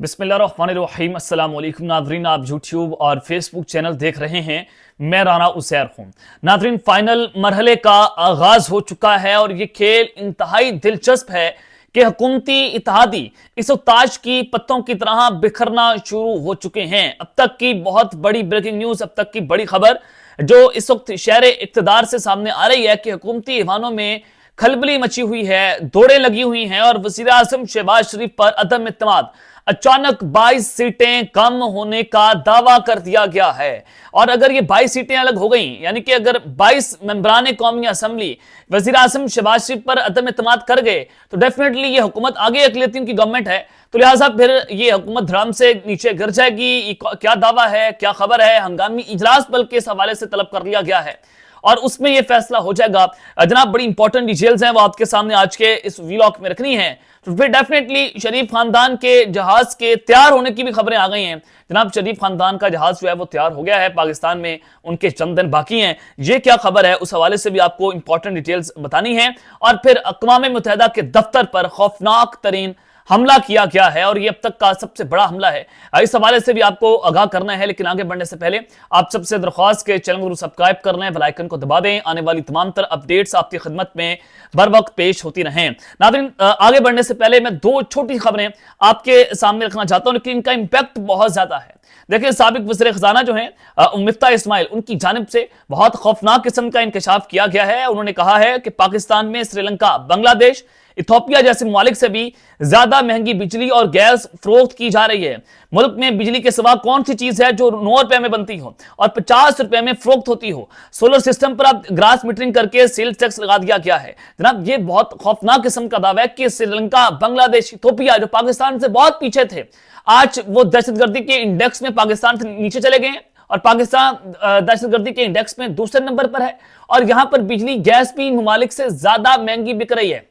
बिस्मिल्लाहिर्रहमानिर्रहीम अस्सलाम वालेकुम नादरीन, आप यूट्यूब और फेसबुक चैनल देख रहे हैं। मैं राना उसैर हूं। नादरीन, फाइनल मरहले का आगाज हो चुका है और ये खेल इंतहाई दिलचस्प है कि हुकूमती इत्तेहादी इस ताज की पत्तों की तरह बिखरना शुरू हो चुके हैं। अब तक की बहुत बड़ी ब्रेकिंग न्यूज, अब तक की बड़ी खबर जो इस वक्त शहर इक्तदार से सामने आ रही है कि हुकूमती ईवानों में खलबली मची हुई है, दौड़ें लगी हुई हैं और वजीर आजम शहबाज शरीफ पर अदम इत्मीनान। अचानक 22 सीटें कम होने का दावा कर दिया गया है। और अगर ये 22 सीटें अलग हो गई, यानी कि अगर 22 मेंबरान कौमी असम्बली वजीर आजम शहबाज शरीफ पर अदम इत्मीनान कर गए तो डेफिनेटली ये हुकूमत आगे अकलियतीन की गवर्नमेंट है, तो लिहाजा फिर ये हुकूमत धड़ाम से नीचे गिर जाएगी। क्या दावा है, क्या खबर है? हंगामी इजलास बल्कि इस हवाले से तलब कर लिया गया है और उसमें यह फैसला हो जाएगा। जनाब, बड़ी इंपॉर्टेंट डिटेल्स हैं, वो आपके सामने आज के इस व्लॉग में रखनी है। तो फिर डेफिनेटली शरीफ खानदान के जहाज के तैयार होने की भी खबरें आ गई हैं। जनाब, शरीफ खानदान का जहाज जो है वो तैयार हो गया है, पाकिस्तान में उनके चंद दिन बाकी हैं। ये क्या खबर है, उस हवाले से भी आपको इंपॉर्टेंट डिटेल्स बतानी है। और फिर अक़वाम मुत्तहिदा के दफ्तर पर खौफनाक तरीन हमला किया गया है और यह अब तक का सबसे बड़ा हमला है। इस हवाले से भी आपको आगाह करना है, लेकिन आगे बढ़ने से पहले आप सबसे दरख्वास्त के चैनल को सब्सक्राइब कर लें, बेल आइकन को दबा दें। आने वाली तमाम तर अपडेट्स आपकी खिदमत में बर वक्त पेश होती रहें। नाज़रीन, आगे बढ़ने से पहले मैं दो छोटी खबरें आपके सामने रखना चाहता हूं, लेकिन इनका इंपैक्ट बहुत ज्यादा है। देखिए, साबिक वज़ीर खजाना जो है मिफ्ता इस्माइल, उनकी जानिब से बहुत खौफनाक किस्म का इंकशाफ किया गया है। उन्होंने कहा है कि पाकिस्तान में श्रीलंका, बांग्लादेश, इथियोपिया जैसे ममालिक से भी ज्यादा महंगी बिजली और गैस फरोख्त की जा रही है। मुल्क में बिजली के सिवा कौन सी चीज है जो 9 रुपए में बनती हो और 50 रुपए में फरोख्त होती हो? सोलर सिस्टम पर अब ग्रास मीटरिंग करके सेल्स टैक्स लगा दिया गया है। जनाब, ये बहुत खौफनाक किस्म का दावा है कि श्रीलंका, बांग्लादेश, इथियोपिया जो पाकिस्तान से बहुत पीछे थे, आज वो दहशतगर्दी के इंडेक्स में पाकिस्तान से नीचे चले गए हैं और पाकिस्तान दहशतगर्दी के इंडेक्स में दूसरे नंबर पर है। और यहां पर बिजली गैस भी ममालिक से ज्यादा महंगी बिक रही है।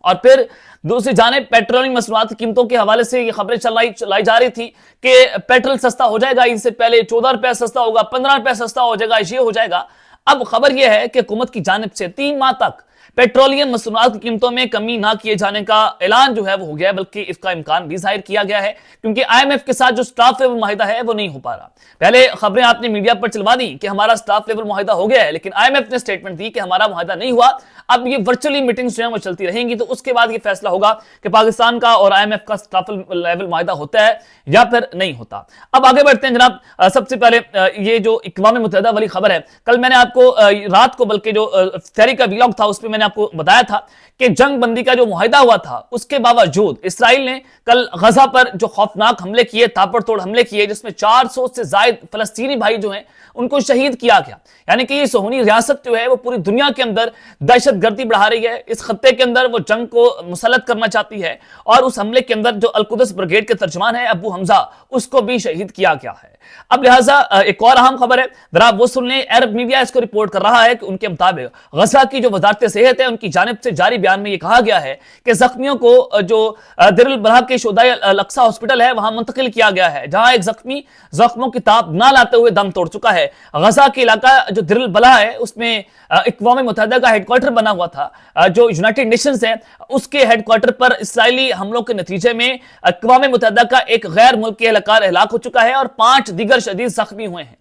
और फिर दूसरी जानिब पेट्रोलियम मसनूआत की कीमतों के हवाले से ये खबरें चलाई जा रही थी कि पेट्रोल सस्ता हो जाएगा, इससे पहले 14 रुपए सस्ता होगा, 15 रुपए सस्ता हो जाएगा, ये हो जाएगा। अब खबर यह है कि हुकूमत की जानिब से 3 माह तक पेट्रोलियम मसनूआत की कीमतों में कमी ना किए जाने का ऐलान जो है वो हो गया है, बल्कि इसका इम्कान भी जाहिर किया गया है, क्योंकि IMF के साथ जो स्टाफ लेवल मुआहिदा है वो नहीं हो पा रहा। पहले खबरें आपने मीडिया पर चलवा दी कि हमारा स्टाफ लेवल मुआहिदा हो गया है, लेकिन IMF ने स्टेटमेंट दी कि हमारा मुआहिदा नहीं हुआ। अब ये वर्चुअली मीटिंग्स जो है वो चलती रहेंगी, तो उसके बाद ये फैसला होगा कि पाकिस्तान का और IMF का स्टाफ लेवल मुआहिदा होता है या फिर नहीं होता। अब आगे बढ़ते हैं जनाब। सबसे पहले ये जो अक़वाम मुत्तहिदा वाली खबर है, कल मैंने आपको रात को, बल्कि जो थेरी का व्लॉग था उसमें मैंने आपको बताया था कि जंग बंदी का जो मुआहिदा हुआ था, उसके बावजूद इसराइल ने कल गजा पर जो खौफनाक हमले किए, ताबड़तोड़ हमले किए, जिसमें 400 से ज्यादा फलस्तीनी भाई जो हैं उनको शहीद किया गया। यानी कि ये सोहनी रियासत जो है वो पूरी दुनिया के अंदर दहशतगर्दी बढ़ा रही है। इस खत्ते के अंदर वो जंग को मुसल्लत करना चाहती है और उस हमले के अंदर जो अलकुदस ब्रिगेड के तर्जमान है अबू हमजा, उसको भी शहीद किया गया है। अब लिहाजा एक और अहम खबर है, जरा वो सुन लें। अरब मीडिया इसको रिपोर्ट कर रहा है कि उनके मुताबिक गजा की जो वजारत सेहत है, उनकी जानिब से जारी बयान में यह कहा गया है कि जख्मियों को जो देर अल बलाह के शोदाए अल-अक्सा हॉस्पिटल है वहां मुंतकिल किया गया है, जहां एक जख्मी जख्मों की ताब ना लाते हुए दम तोड़ चुका है। गजा के इलाका जो देर अल बलाह है उसमें अक़वाम मुत्तहिदा का हेडक्वार्टर बना हुआ था, जो यूनाइटेड नेशंस है उसके हेडक्वार्टर पर इसराइली हमलों के नतीजे में अक़वाम मुत्तहिदा का एक गैर मुल्की एहलकार हलाक हो चुका है और 5 दीगर शदीद जख्मी हुए हैं।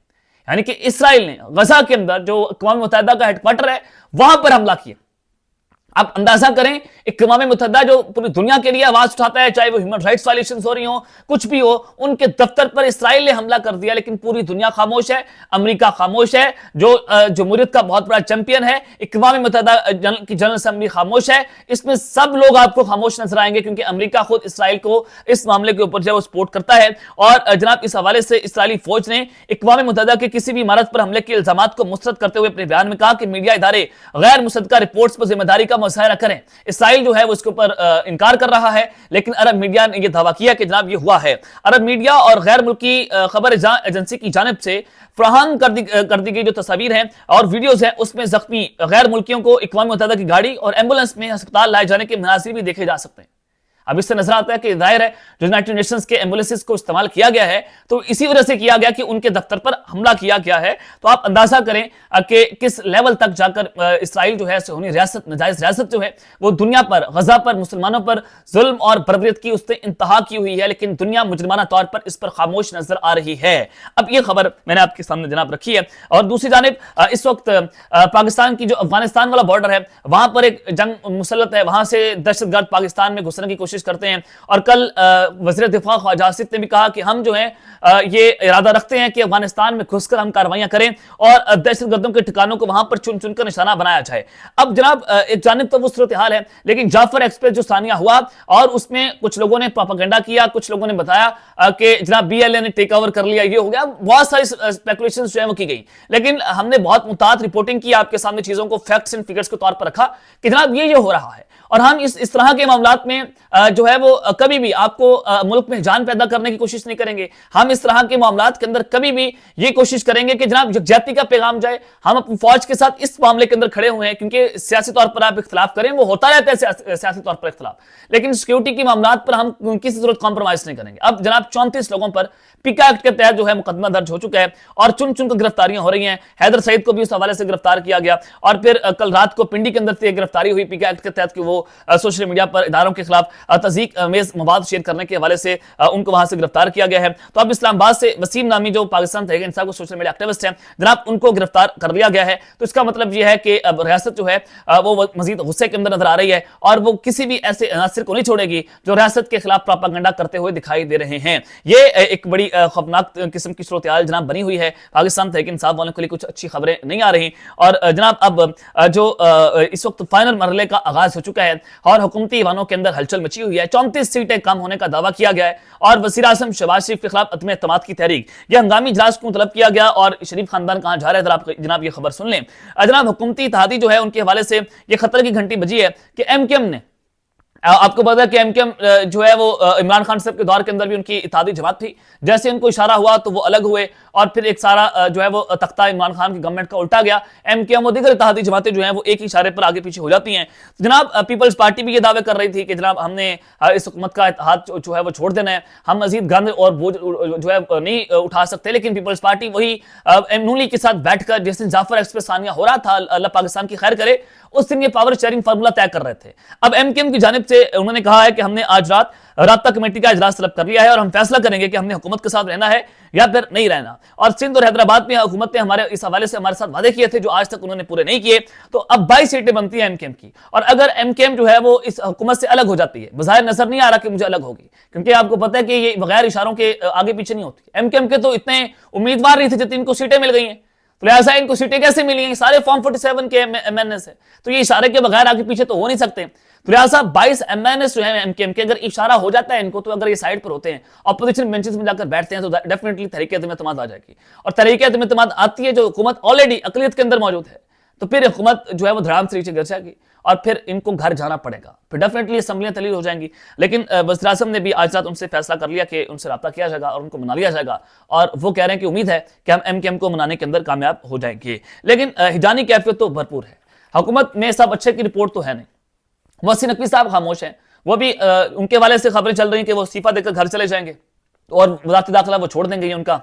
यानी कि इसराइल ने गजा के अंदर जो अक़वाम मुत्तहिदा का हेडक्वार्टर है वहां पर हमला किया। आप अंदाजा करें, अक़वाम मुत्तहिदा जो पूरी दुनिया के लिए आवाज उठाता है, चाहे वो ह्यूमन राइट्स वायलेशंस हो रही हो, कुछ भी हो, उनके दफ्तर पर इसराइल ने हमला कर दिया, लेकिन पूरी दुनिया खामोश है, अमेरिका खामोश है, जो जमहूरियत का बहुत बड़ा चैंपियन है, अक़वाम मुत्तहिदा की जनरल असेंबली खामोश है। इसमें सब लोग आपको खामोश नजर आएंगे, क्योंकि अमेरिका खुद इसराइल को इस मामले के ऊपर जो है वो सपोर्ट करता है। और जनाब, इस हवाले से इसराइली फौज ने अक़वाम मुत्तहिदा के किसी भी इमारत पर हमले के इल्जामात को मुस्तरद करते हुए अपने बयान में कहा कि मीडिया इदारे गैर मुसद्दका रिपोर्ट्स पर जिम्मेदारी का मुजाहरा करें। इसराइल जो है वो इसके ऊपर इनकार कर रहा है, लेकिन अरब मीडिया ने यह दावा किया कि जनाब ये हुआ है। अरब मीडिया और गैर मुल्की खबर एजेंसी की जानिब से फराहम कर दी गई जो तस्वीर हैं और वीडियोज हैं, उसमें जख्मी गैर मुल्कियों को अक़वाम मुत्तहिदा की गाड़ी और एम्बुलेंस में अस्पताल लाए जाने के मनाज़िर भी देखे जा सकते हैं। अब इससे नजर आता है कि जाहिर है जो यूनाइटेड नेशंस के एम्बुलेंसेस को इस्तेमाल किया गया है तो इसी वजह से किया गया कि उनके दफ्तर पर हमला किया गया है। तो आप अंदाजा करें कि किस लेवल तक जाकर इसराइल जो है सोहनी रियासत, नजायज रियासत जो है वो दुनिया पर, गजा पर, मुसलमानों पर जुल्म और बर्बरियत की उसने इंतहा की हुई है, लेकिन दुनिया मुजरिमाना तौर पर इस पर खामोश नजर आ रही है। अब ये खबर मैंने आपके सामने जनाब रखी है। और दूसरी जानिब इस वक्त पाकिस्तान की जो अफगानिस्तान वाला बॉर्डर है वहां पर एक जंग मुसल्लत है, वहां से दहशतगर्द पाकिस्तान में घुसने की कोशिश करते हैं। और कल वज़ीर दिफा ख्वाजा आसिफ ने भी कहा कि हम जो है ये इरादा रखते हैं कि अफगानिस्तान में घुसकर हम कार्रवाइयां करें और दहशतगर्दों के ठिकानों को वहां पर चुन चुनकर निशाना बनाया जाए। अब जनाब एक जानिब तो वो सूरत हाल है, लेकिन जाफर एक्सप्रेस जो सानिया हुआ और उसमें कुछ लोगों ने प्रोपेगेंडा किया, कुछ लोगों ने बताया कि जनाब बीएलए ने टेक ओवर कर लिया, ये हो गया, बहुत सारी स्पेकुलेशन जो है वो की गई। लेकिन हमने बहुत मुताद रिपोर्टिंग की, आपके सामने चीजों को फैक्ट्स एंड फिगर्स के तौर पर रखा कि जनाब ये हो रहा है। और हम इस तरह के मामलात में जो है वो कभी भी आपको मुल्क में जान पैदा करने की कोशिश नहीं करेंगे। हम इस तरह के मामलात के अंदर कभी भी ये कोशिश करेंगे कि जनाब यकजहती का पैगाम जाए। हम अपनी फौज के साथ इस मामले के अंदर खड़े हुए हैं, क्योंकि सियासी तौर पर आप इख्तलाफ करें, वो होता रहता है सियासी तौर पर इख्तलाफ, लेकिन सिक्योरिटी के मामलात पर हम किसी जरूरत कॉम्प्रोमाइज नहीं करेंगे। अब जनाब 34 लोगों पर पिका एक्ट के तहत जो है मुकदमा दर्ज हो चुका है और चुन चुन कर गिरफ्तारियां हो रही हैं। हैदर सईद को भी उस हवाले से गिरफ्तार किया गया और फिर कल रात को पिंडी के अंदर से गिरफ्तारी हुई पिका एक्ट के तहत कि वो सोशल मीडिया पर इदारों के खिलाफ तज़ीक अमेज मवाद शेयर करने के हवाले से उनको वहां से गिरफ्तार किया गया है। तो अब इस्लामाबाद से वसीम नामी जो पाकिस्तान तहरीक इंसाफ को सोशल मीडिया एक्टिविस्ट हैं जनाब, उनको गिरफ्तार कर लिया गया है। तो इसका मतलब यह है कि अब रियासत जो है वो मजीद गुस्से के अंदर नजर आ रही है और वो किसी भी ऐसे अनासर को नहीं छोड़ेगी जो रियासत के खिलाफ प्रोपेगेंडा करते हुए दिखाई दे रहे हैं। ये एक बड़ी खौफनाक किस्म की सूरत हाल जनाब बनी हुई है। पाकिस्तान तहरीक इंसाफ वालों के लिए कुछ अच्छी खबरें नहीं आ रही और जनाब अब जो इस वक्त फाइनल मरहले का आगाज हो चुका है और हुकूमती ईवानों के अंदर हलचल मची हुई है। 34 सीटें कम होने का दावा किया गया है और वज़ीर आज़म शहबाज शरीफ के खिलाफ अदम एतमाद की तहरीक, यह हंगामी इजलास क्यों तलब किया गया और शरीफ खानदान कहां जा रहा है, जनाब ये खबर सुन लें। जनाब हुकूमती इत्तेहादी जो है उनके हवाले से यह खतरे की घंटी बजी है कि एमकेएम ने, आपको पता है कि एमकेएम जो है वो इमरान खान साहब के दौर के अंदर भी उनकी इत्तेहादी जमात थी, जैसे उनको इशारा हुआ तो वो अलग हुए और फिर एक सारा जो है वो तख्ता इमरान खान की गवर्नमेंट का उल्टा गया। एमकेएम और दीगर इत्तेहादी जमातें जो हैं वो एक ही इशारे पर आगे पीछे हो जाती हैं। तो जनाब पीपल्स पार्टी भी ये दावे कर रही थी कि जनाब हमने इस हुकूमत का हाथ जो है वो छोड़ देना है, हम मजीद गंद और बोझ जो है नहीं उठा सकते। लेकिन पीपल्स पार्टी वही नूली के साथ बैठकर जिस दिन जाफर एक्सप्रेस सानिया हो रहा था, अल्लाह पाकिस्तान की खैर करे, उस दिन ये पावर शेयरिंग फार्मूला तय कर रहे थे। अब एमकेएम की जानिब से उन्होंने कहा है कि हमने आज रात राब्ता कमेटी का इजलास तलब कर लिया है और हम फैसला करेंगे कि हमने हुकूमत के साथ रहना है या फिर नहीं रहना। और सिंध और हैदराबाद में हुकूमत ने हमारे इस हवाले से हमारे साथ वादे किए थे जो आज तक उन्होंने पूरे नहीं किए। तो अब 22 सीटें बनती हैं एमकेएम की और अगर एमकेएम जो है वो इस हुकूमत से अलग हो जाती है, बज़ाहिर नजर नहीं आ रहा कि मुझे अलग होगी, क्योंकि आपको पता है कि ये बगैर इशारों के आगे पीछे नहीं होती। एमकेएम के तो इतने उम्मीदवार नहीं थे जितनी इनको सीटें मिल गई हैं, तो लिहाजा इनको सीटें कैसे मिली हैं? सारे फॉर्म 47 के एमएनए से, तो ये इशारे के बगैर आगे पीछे तो हो नहीं सकते। तो लिहाजा 22 एमएनए जो है एमकेएम के, अगर इशारा हो जाता है इनको, तो अगर ये साइड पर होते हैं अपोजिशन बेंचेस में जाकर बैठते हैं तो डेफिनेटली तहरीक-ए-एतमाद आ जाएगी। और तहरीक-ए-एतमाद आती है जो हुकूमत ऑलरेडी अकलियत के अंदर मौजूद है, तो फिर हुकूमत जो है वो धड़ाम से नीचे गिर जाएगी और फिर इनको घर जाना पड़ेगा, फिर डेफिनेटली असम्बलियां तलील हो जाएंगी। लेकिन वज़ीर आज़म ने भी आज रात उनसे फैसला कर लिया कि उनसे रब्ता किया जाएगा और उनको मना लिया जाएगा और वो कह रहे हैं कि उम्मीद है कि हम एमकेएम को मनाने के अंदर कामयाब हो जाएंगे। लेकिन हिजानी कैफियत तो भरपूर है, हुकूमत में सब अच्छे की रिपोर्ट तो है नहीं। मोहसिन नकवी साहब खामोश हैं, वो भी उनके वाले से खबरें चल रही हैं कि वो इस्तीफा देकर घर चले जाएंगे और वज़ारत दाखिला वो छोड़ देंगे, ये उनका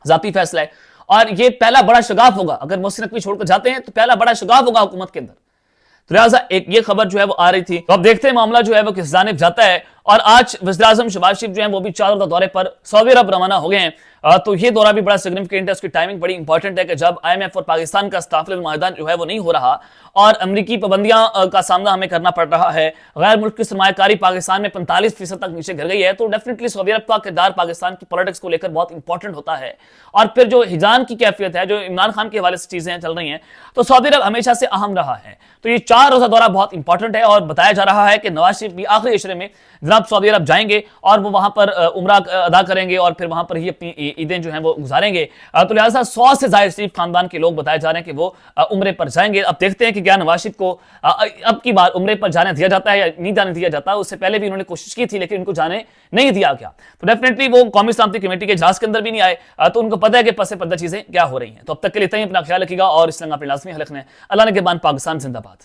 ज़ाती फैसला है। और ये पहला बड़ा शगाफ होगा, अगर मोहसिन नकवी छोड़कर जाते हैं तो पहला बड़ा शगाफ होगा हुकूमत के अंदर। तो लिहाजा एक ये खबर जो है वो आ रही थी, तो अब देखते हैं मामला जो है वो किस जानिब जाता है। और आज वज़ीर आज़म शहबाज शरीफ जो है वो भी 4 रोज़ा दौरे पर सऊदी अरब रवाना हो गए हैं। तो ये दौरा भी बड़ा सिग्निफिकेंट है, उसकी टाइमिंग बड़ी इंपॉर्टेंट है कि जब IMF और पाकिस्तान का इस्ताफ़ुल माहिदा जो है वो नहीं हो रहा और अमरीकी पाबंदियां का सामना हमें करना पड़ रहा है, गैर मुल्क की सरमायाकारी पाकिस्तान में 45% तक नीचे गिर गई है, तो डेफिनेटली सऊदी अरब का किरदार पाकिस्तान की पॉलिटिक्स को लेकर बहुत इंपॉर्टेंट होता है। और फिर जो हिजान की कैफियत है, जो इमरान खान के हवाले से चीजें चल रही हैं, तो सऊदी अरब हमेशा से अहम रहा है। तो ये 4 रोज़ा दौरा बहुत इंपॉर्टेंट है और बताया जा रहा है कि नवाज शरीफ भी आखिरी इशरे में जनाब सऊदी अरब जाएंगे और वो वहां पर उम्रा अदा करेंगे और फिर वहां पर ही अपनी ईदें जो हैं वो गुजारेंगे। तो लिहाजा 100 से ज्यादा शरीफ खानदान के लोग बताए जा रहे हैं कि वो उम्रे पर जाएंगे। अब देखते हैं कि क्या नवाज शरीफ को अब की बार उम्रे पर जाने दिया जाता है या नहीं जाने दिया जाता। उससे पहले भी उन्होंने कोशिश की थी लेकिन उनको जाने नहीं दिया गया। तो डेफिनेटली वो कौमी सलामती कमेटी के इजलास के अंदर भी नहीं आए, तो उनको पता है कि पसे पर्दा चीजें क्या हो रही हैं। तो अब तक के लिए इतना ही, अपना ख्याल रखिएगा और इस लंगा अपने लाजमी हलक ने। अल्लाह ने के बाद पाकिस्तान जिंदाबाद।